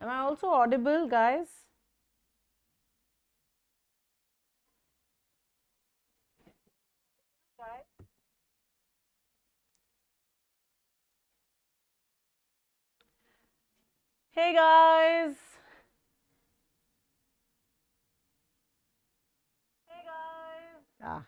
Am I also audible, guys? Hey guys. Hey guys.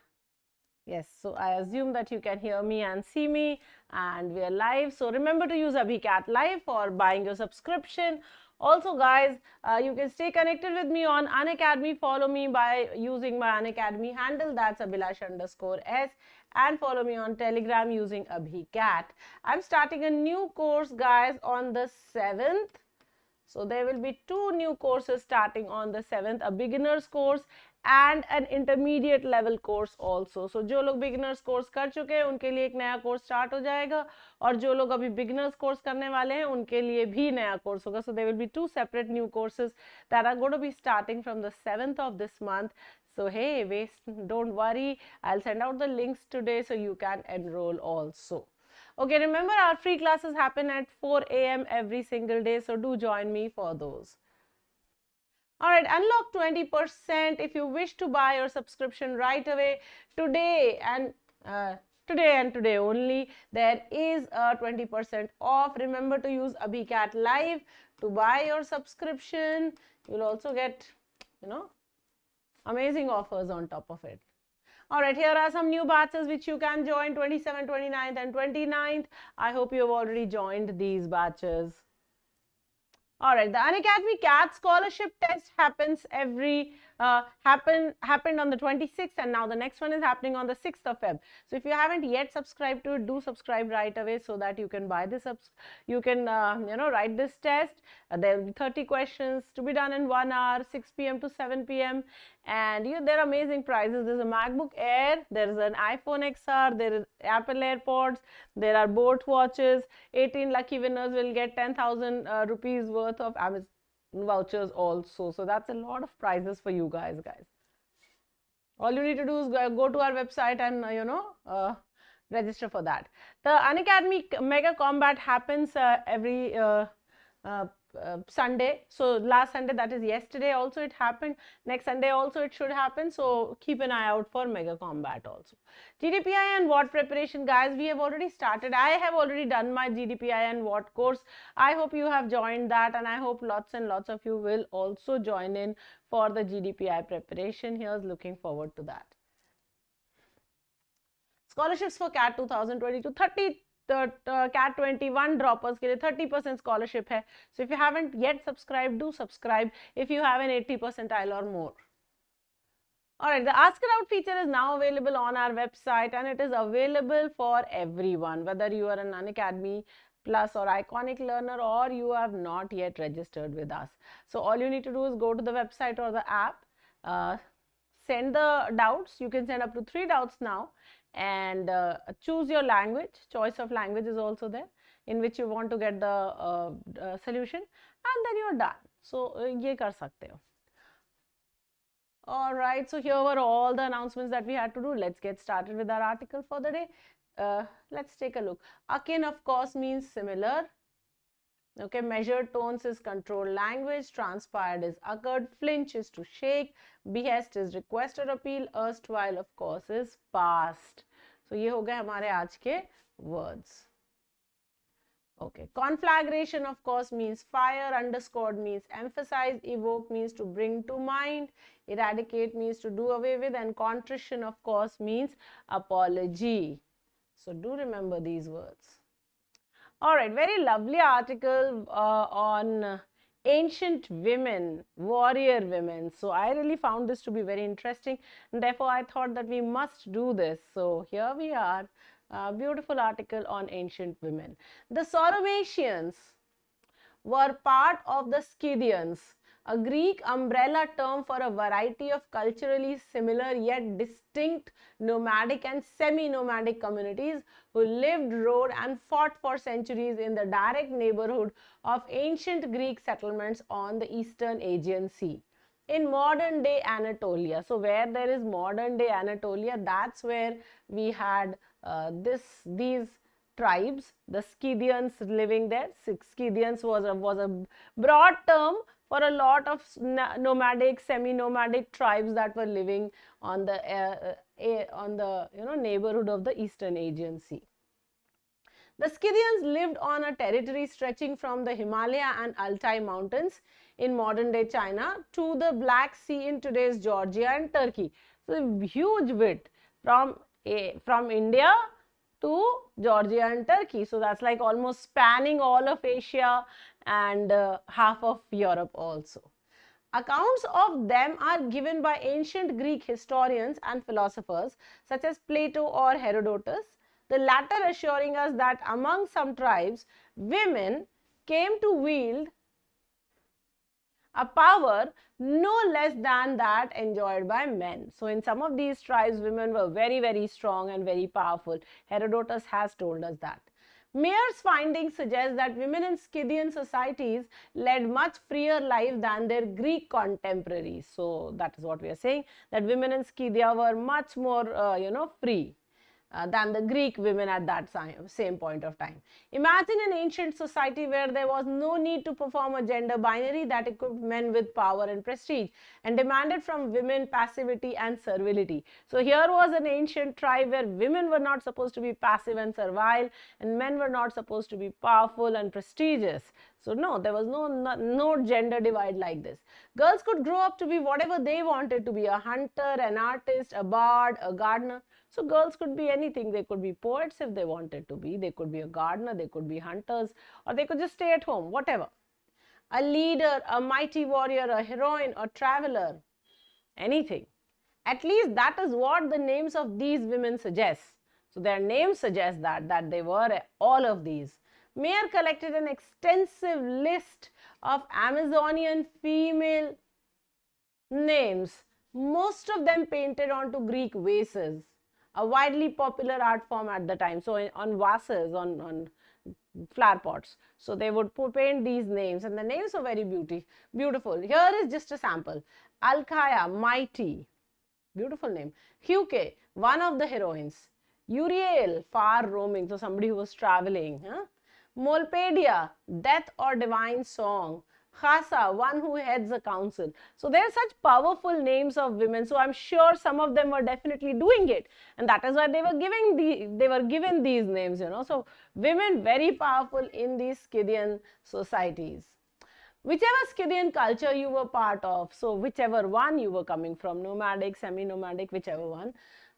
Yes, so I assume that you can hear me and see me, and we are live. So remember to use CAT Live for buying your subscription. Also, guys, you can stay connected with me on Unacademy. Follow me by using my Unacademy handle, that's Abhilasha_S, and follow me on Telegram using CAT. I'm starting a new course, guys, on the 7th. So there will be 2 new courses starting on the 7th, a beginner's course and an intermediate level course also. So जो लोग beginners course कर चुके हैं उनके लिए एक नया course start हो जाएगा, और जो लोग अभी beginners course करने वाले हैं उनके लिए भी नया course होगा. So there will be 2 separate new courses that are going to be starting from the 7th of this month. So hey, don't worry, I'll send out the links today so you can enroll also. Okay, remember our free classes happen at 4 a.m. every single day, so do join me for those. Alright, unlock 20% if you wish to buy your subscription right away. Today and today only, there is a 20% off. Remember to use CAT Live to buy your subscription. You'll also get, amazing offers on top of it. Alright, here are some new batches which you can join, 27th, 29th and 29th. I hope you have already joined these batches. Alright, the Unacademy CAT scholarship test happens happened on the 26th, and now the next one is happening on the 6th of Feb. So if you haven't yet subscribed to it, do subscribe right away so that you can buy this you can write this test. There will be 30 questions to be done in 1 hour, 6 p.m. to 7 p.m. and there are amazing prizes. There's a MacBook Air, there is an iPhone XR, there is Apple AirPods, there are Boat watches. 18 lucky winners will get 10,000 rupees worth of Amazon vouchers also. So that's a lot of prizes for you guys. All you need to do is go to our website and register for that. The Unacademy Mega Combat happens every Sunday. So last Sunday, that is yesterday, also it happened. Next Sunday also it should happen. So keep an eye out for Mega Combat also. GDPI and WOT preparation, guys, we have already started. I have already done my GDPI and WOT course. I hope you have joined that, and I hope lots and lots of you will also join in for the GDPI preparation. Here's looking forward to that. Scholarships for CAT 2022, 30 CAT 21 droppers के लिए 30% scholarship है. So if you haven't yet subscribed, do subscribe if you have an 80 percentile or more. Alright, the Ask It Out feature is now available on our website, and it is available for everyone, whether you are an Unacademy Plus or Iconic learner, or you have not yet registered with us. So all you need to do is go to the website or the app, send the doubts. You can send up to 3 doubts now, and choose your language. Choice of language is also there, in which you want to get the solution, and then you're done. So ye kar sakte ho. All right, so here were all the announcements that we had to do. Let's get started with our article for the day. Let's take a look. Akin, of course, means similar. Okay, measured tones is controlled language, transpired is occurred, flinch is to shake, behest is request or appeal, erstwhile of course is past. So ये हो गए हमारे आज के words. Okay, conflagration of course means fire, underscored means emphasize, evoke means to bring to mind, eradicate means to do away with, and contrition of course means apology. So do remember these words. Alright, very lovely article on ancient women, warrior women. So I really found this to be very interesting, and therefore I thought that we must do this. So here we are, a beautiful article on ancient women. The Sauromacians were part of the Scythians, a Greek umbrella term for a variety of culturally similar yet distinct nomadic and semi-nomadic communities who lived, rode and fought for centuries in the direct neighborhood of ancient Greek settlements on the eastern Aegean Sea. In modern day Anatolia, so where there is modern day Anatolia, that's where we had these tribes, the Scythians living there. Scythians was a broad term for a lot of nomadic, semi-nomadic tribes that were living on the neighborhood of the Eastern Aegean Sea. The Scythians lived on a territory stretching from the Himalaya and Altai mountains in modern-day China to the Black Sea in today's Georgia and Turkey. So, huge width from India to Georgia and Turkey. So, that's like almost spanning all of Asia and half of Europe also. Accounts of them are given by ancient Greek historians and philosophers such as Plato or Herodotus, the latter assuring us that among some tribes, women came to wield a power no less than that enjoyed by men. So, in some of these tribes, women were very, very strong and very powerful. Herodotus has told us that. Mayer's findings suggest that women in Scythian societies led much freer life than their Greek contemporaries. So, that is what we are saying, that women in Scythia were much more, free than the Greek women at that same point of time. Imagine an ancient society where there was no need to perform a gender binary that equipped men with power and prestige and demanded from women passivity and servility. So here was an ancient tribe where women were not supposed to be passive and servile and men were not supposed to be powerful and prestigious. So no, there was no gender divide like this. Girls could grow up to be whatever they wanted to be, a hunter, an artist, a bard, a gardener. So girls could be anything. They could be poets if they wanted to be. They could be a gardener, they could be hunters, or they could just stay at home, whatever. A leader, a mighty warrior, a heroine, a traveler, anything. At least that is what the names of these women suggest. So their names suggest that they were all of these. Mayer collected an extensive list of Amazonian female names, most of them painted onto Greek vases, a widely popular art form at the time. So on vases, on flower pots. So they would paint these names and the names were very beautiful. Here is just a sample. Alkaya, mighty, beautiful name. Huke, one of the heroines. Uriel, far roaming, so somebody who was traveling. Molpedia, death or divine song. Khasa, one who heads a council. So there are such powerful names of women. So I'm sure some of them were definitely doing it, and that is why they were given these names. So women very powerful in these Scythian societies. Whichever Scythian culture you were part of, so whichever one you were coming from, nomadic, semi-nomadic, whichever one,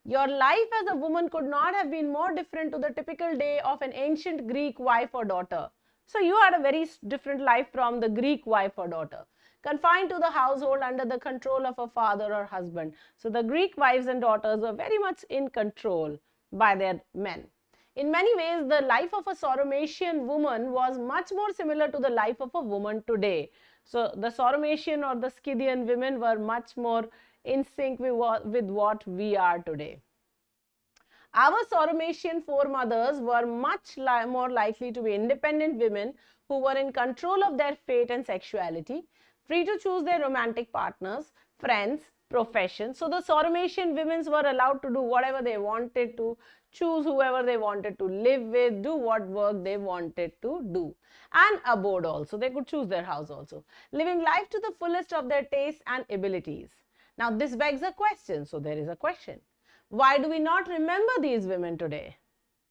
your life as a woman could not have been more different to the typical day of an ancient Greek wife or daughter. So you had a very different life from the Greek wife or daughter, confined to the household under the control of a father or husband. So the Greek wives and daughters were very much in control by their men. In many ways, the life of a Soromatian woman was much more similar to the life of a woman today. So the Soromatian or the Scythian women were much more in sync with what we are today. Our Soromatian foremothers were much more likely to be independent women who were in control of their fate and sexuality, free to choose their romantic partners, friends, profession. So the Soromatian women were allowed to do whatever they wanted to, choose whoever they wanted to live with, do what work they wanted to do, and abode also. They could choose their house also, living life to the fullest of their tastes and abilities. Now this begs a question. So there is a question. Why do we not remember these women today?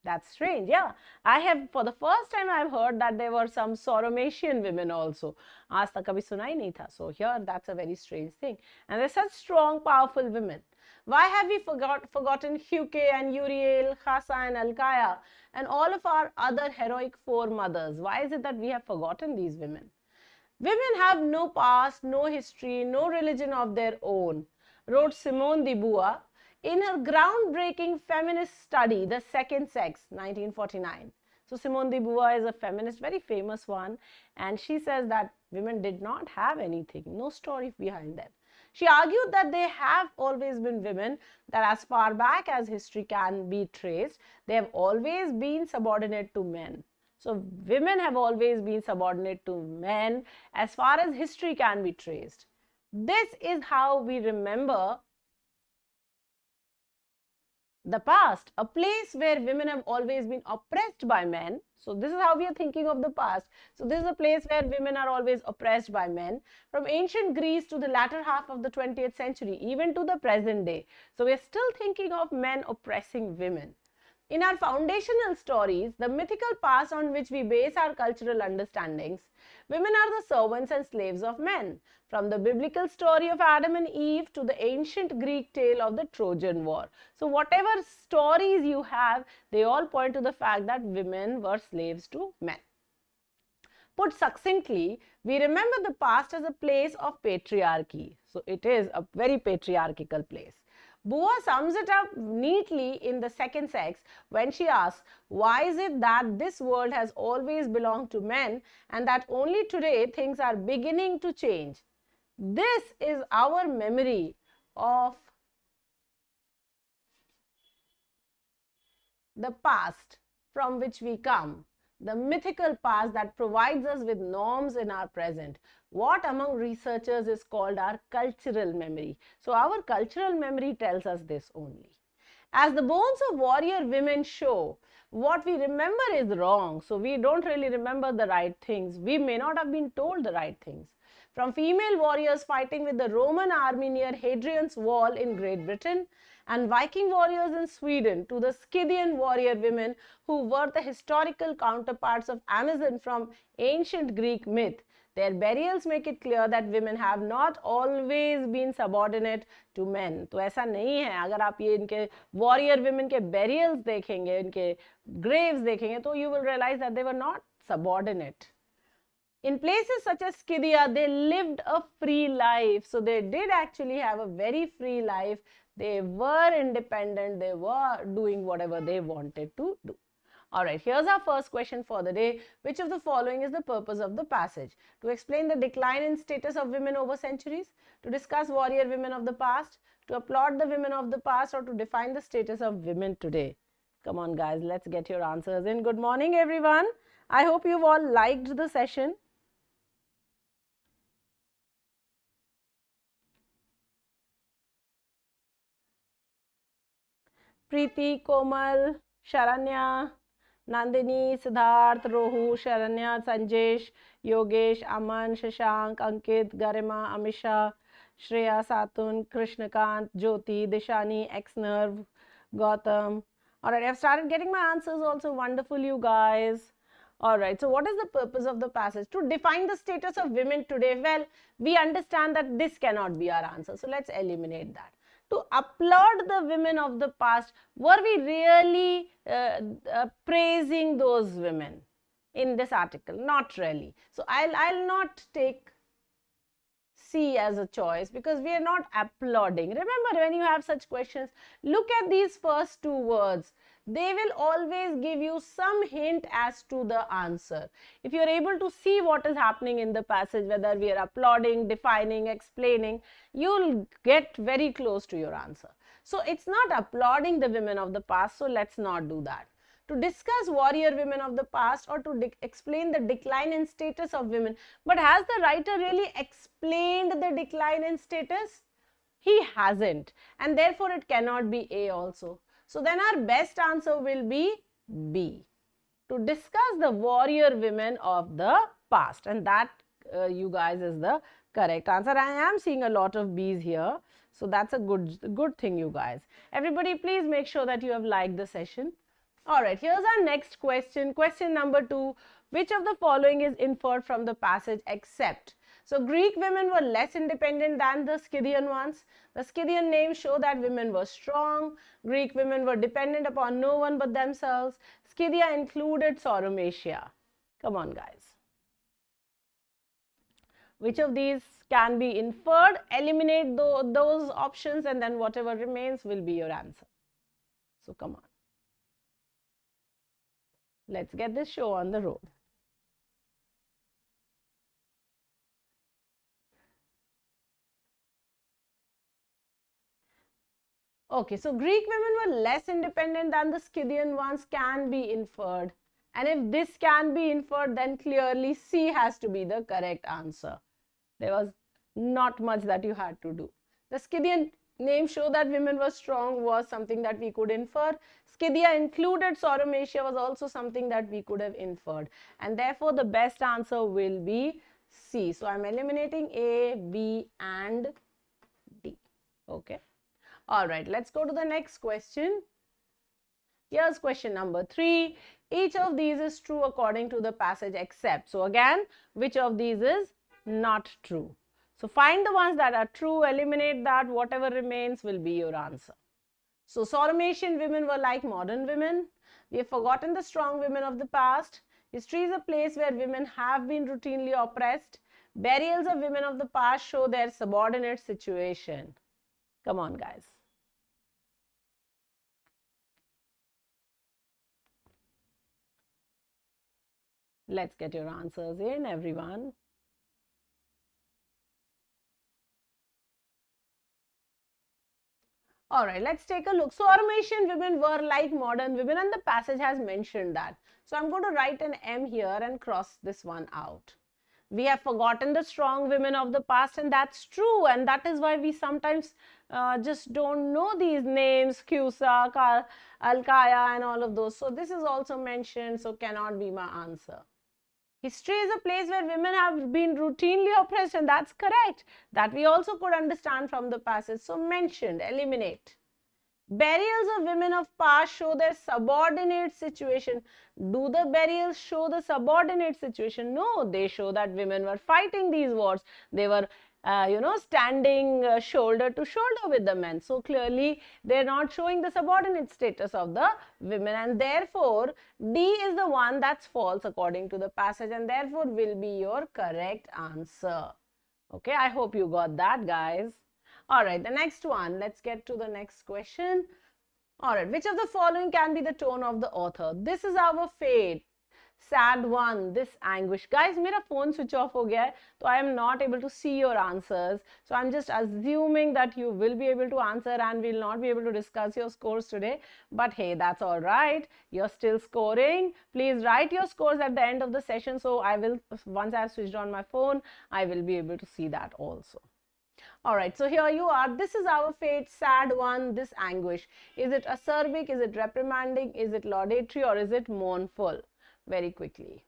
That's strange. Yeah, I have, for the first time, I've heard that there were some Soromatian women also. Aaj tak kabhi suna hi nahi tha. So here, that's a very strange thing. And they're such strong, powerful women. Why have we forgotten Huke and Uriel, Khasa and Alkaya and all of our other heroic foremothers? Why is it that we have forgotten these women? Women have no past, no history, no religion of their own, wrote Simone de Beauvoir in her groundbreaking feminist study, The Second Sex, 1949. So Simone de Beauvoir is a feminist, very famous one, and she says that women did not have anything, no story behind them. She argued that they have always been women, that as far back as history can be traced, they have always been subordinate to men. So women have always been subordinate to men as far as history can be traced. This is how we remember The past, a place where women have always been oppressed by men. So this is how we are thinking of the past. So this is a place where women are always oppressed by men, from ancient Greece to the latter half of the 20th century, even to the present day. So we are still thinking of men oppressing women. In our foundational stories, the mythical past on which we base our cultural understandings, women are the servants and slaves of men. From the biblical story of Adam and Eve to the ancient Greek tale of the Trojan War. So whatever stories you have, they all point to the fact that women were slaves to men. Put succinctly, we remember the past as a place of patriarchy. So it is a very patriarchal place. Bua sums it up neatly in The Second Sex when she asks, why is it that this world has always belonged to men and that only today things are beginning to change? This is our memory of the past from which we come, the mythical past that provides us with norms in our present. What among researchers is called our cultural memory. So our cultural memory tells us this only. As the bones of warrior women show, what we remember is wrong. So we don't really remember the right things. We may not have been told the right things. From female warriors fighting with the Roman army near Hadrian's Wall in Great Britain and Viking warriors in Sweden to the Scythian warrior women who were the historical counterparts of Amazon from ancient Greek myth, their burials make it clear that women have not always been subordinate to men. तो ऐसा नहीं है. अगर आप ये इनके warrior women के burials देखेंगे, इनके graves देखेंगे, तो you will realize that they were not subordinate. In places such as Scythia, they lived a free life. So they did actually have a very free life. They were independent. They were doing whatever they wanted to do. Alright, here's our first question for the day. Which of the following is the purpose of the passage? To explain the decline in status of women over centuries, to discuss warrior women of the past, to applaud the women of the past, or to define the status of women today? Come on guys, let's get your answers in. Good morning everyone. I hope you've all liked the session. Preeti, Komal, Sharanya, Nandini, Siddharth, Rohu, Sharanya, Sanjesh, Yogesh, Aman, Shashank, Ankit, Garima, Amisha, Shreya, Satun, Krishnakant, Jyoti, Dishani, Xnerv, Gautam. Alright, I've started getting my answers also. Wonderful, you guys. Alright, so what is the purpose of the passage? To define the status of women today. Well, we understand that this cannot be our answer. So let's eliminate that. To applaud the women of the past, were we really praising those women in this article? Not really. So I'll not take C as a choice because we are not applauding. Remember, when you have such questions, look at these first two words. They will always give you some hint as to the answer. If you are able to see what is happening in the passage, whether we are applauding, defining, explaining, you'll get very close to your answer. So it's not applauding the women of the past, so let's not do that. To discuss warrior women of the past or to explain the decline in status of women. But has the writer really explained the decline in status? He hasn't, and therefore it cannot be A also. So then our best answer will be B. To discuss the warrior women of the past, and that you guys is the correct answer. I am seeing a lot of B's here, so that's a good thing, you guys. Everybody, please make sure that you have liked the session. Alright, here's our next question. Question number 2. Which of the following is inferred from the passage except? So Greek women were less independent than the Scythian ones. The Scythian names show that women were strong. Greek women were dependent upon no one but themselves. Scythia included Sauromatia. Come on guys. Which of these can be inferred? Eliminate those options and then whatever remains will be your answer. So come on. Let's get this show on the road. Okay, so Greek women were less independent than the Scythian ones can be inferred. And if this can be inferred, then clearly C has to be the correct answer. There was not much that you had to do. The Scythian Names show that women were strong was something that we could infer. Scythia included Sauromatia was also something that we could have inferred. And therefore, the best answer will be C. So, I'm eliminating A, B and D. Okay. All right. Let's go to the next question. Here's question number 3. Each of these is true according to the passage except. So, again, which of these is not true? So, find the ones that are true, eliminate that, whatever remains will be your answer. So, Sauromacian women were like modern women. We have forgotten the strong women of the past. History is a place where women have been routinely oppressed. Burials of women of the past show their subordinate situation. Come on, guys. Let's get your answers in, everyone. All right, let's take a look. So, Sauromacian women were like modern women, and the passage has mentioned that. So, I'm going to write an M here and cross this one out. We have forgotten the strong women of the past, and that's true. And that is why we sometimes just don't know these names, Cusa, Alkaya, and all of those. So, this is also mentioned, so cannot be my answer. History is a place where women have been routinely oppressed, and that's correct. That we also could understand from the passage. So, mentioned, eliminate. Burials of women of past show their subordinate situation. Do the burials show the subordinate situation? No, they show that women were fighting these wars. They were standing shoulder to shoulder with the men. So clearly, they're not showing the subordinate status of the women, and therefore, D is the one that's false according to the passage, and therefore will be your correct answer. Okay, I hope you got that, guys. All right, the next one. Let's get to the next question. All right, which of the following can be the tone of the author? This is our fate. Sad one, this anguish. Guys, मेरा phone switch off हो गया है, so I am not able to see your answers. So I'm just assuming that you will be able to answer and will not be able to discuss your scores today. But hey, that's all right. You're still scoring. Please write your scores at the end of the session. So I will, once I've switched on my phone, I will be able to see that also. All right, so here you are. This is our fate, sad one, this anguish. Is it acerbic? Is it reprimanding? Is it laudatory? Or is it mournful? Very quickly.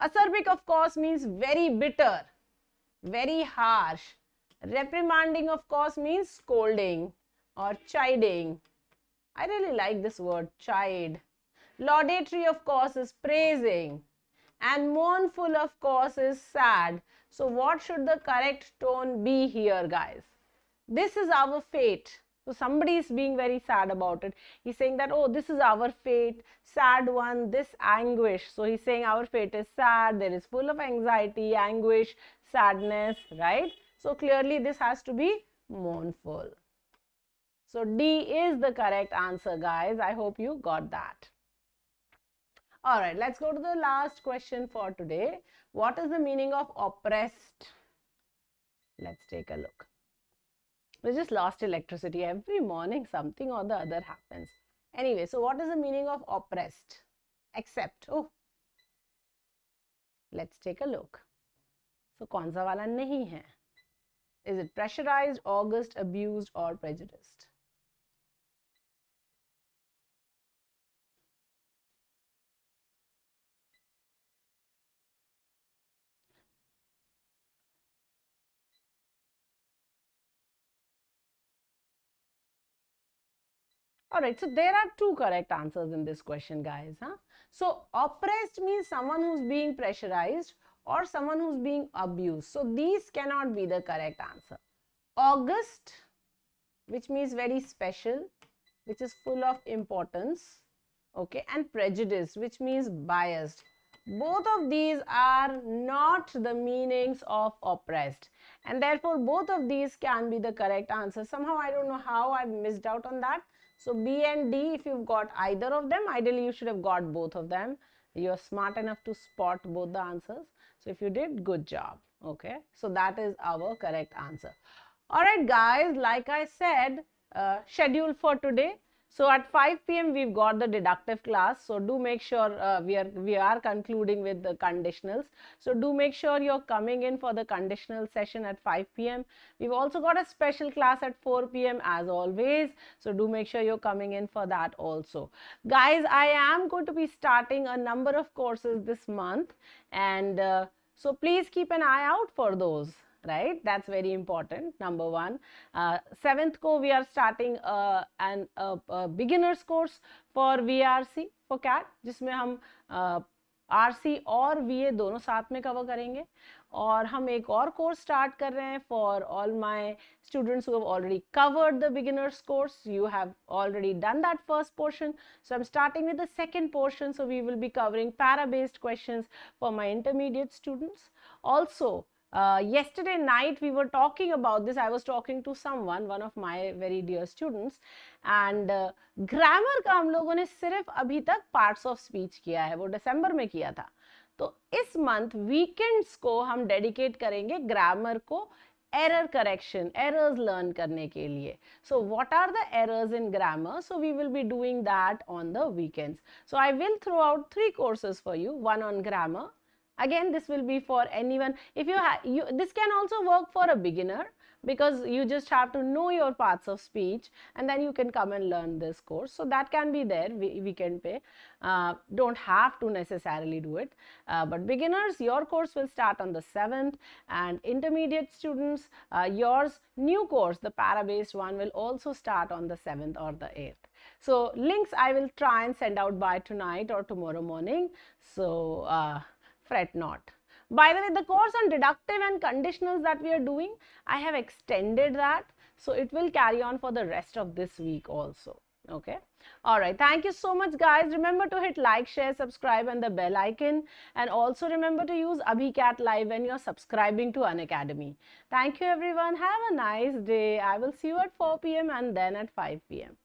Acerbic, of course, means very bitter, very harsh. Reprimanding, of course, means scolding or chiding. I really like this word, chide. Laudatory, of course, is praising. And mournful, of course, is sad. So what should the correct tone be here, guys? This is our fate. So somebody is being very sad about it. He's saying that, oh, this is our fate, sad one, this anguish. So he's saying our fate is sad, there is full of anxiety, anguish, sadness, right? So clearly this has to be mournful. So D is the correct answer, guys. I hope you got that. All right, let's go to the last question for today. What is the meaning of oppressed? Let's take a look. We just lost electricity. Every morning something or the other happens. Anyway, so what is the meaning of oppressed? Except, oh, let's take a look. So, kaun sa wala nahi hai? Is it pressurized, august, abused or prejudiced? All right, so there are two correct answers in this question, guys. So, oppressed means someone who's being pressurized or someone who's being abused. So, these cannot be the correct answer. August, which means very special, which is full of importance, okay, and prejudice, which means biased. Both of these are not the meanings of oppressed, and therefore both of these can be the correct answer. Somehow I don't know how I missed out on that. So B and D, if you've got either of them, ideally you should have got both of them. You're smart enough to spot both the answers. So if you did, good job. Okay, so that is our correct answer. All right, guys, like I said, schedule for today. So at 5 p.m. we've got the deductive class. So do make sure we are concluding with the conditionals. So do make sure you're coming in for the conditional session at 5 p.m. We've also got a special class at 4 p.m. as always. So do make sure you're coming in for that also. Guys, I am going to be starting a number of courses this month, and so please keep an eye out for those. Right, that's very important. Number one, 7th को we are starting a beginners course for VRC for CAT, जिसमें हम RC और VA दोनों साथ में cover करेंगे. और हम एक और कोर्स स्टार्ट कर रहे हैं for all my students who have already covered the beginners course. You have already done that first portion, so I'm starting with the second portion. So we will be covering para based questions for my intermediate students. Also, yesterday night we were talking about this. I was talking to someone, one of my very dear students, and grammar का हम लोगों ने सिर्फ अभी तक parts of speech किया है, वो दिसंबर में किया था. तो इस मंथ वीकेंड्स को हम डेडिकेट करेंगे ग्रामर को error correction, errors learn करने के लिए. So what are the errors in grammar? So we will be doing that on the weekends. So I will throw out 3 courses for you, one on grammar. Again, this will be for anyone. If this can also work for a beginner, because you just have to know your parts of speech and then you can come and learn this course. So that can be there, we can pay. Don't have to necessarily do it. But beginners, your course will start on the 7th, and intermediate students, yours new course, the para-based one, will also start on the 7th or the 8th. So links I will try and send out by tonight or tomorrow morning. So fret not. By the way, the course on deductive and conditionals that we are doing, I have extended that. So it will carry on for the rest of this week also. Okay. All right. Thank you so much, guys. Remember to hit like, share, subscribe and the bell icon. And also remember to use AbhiCat Live when you're subscribing to Unacademy. Thank you, everyone. Have a nice day. I will see you at 4 p.m. and then at 5 p.m.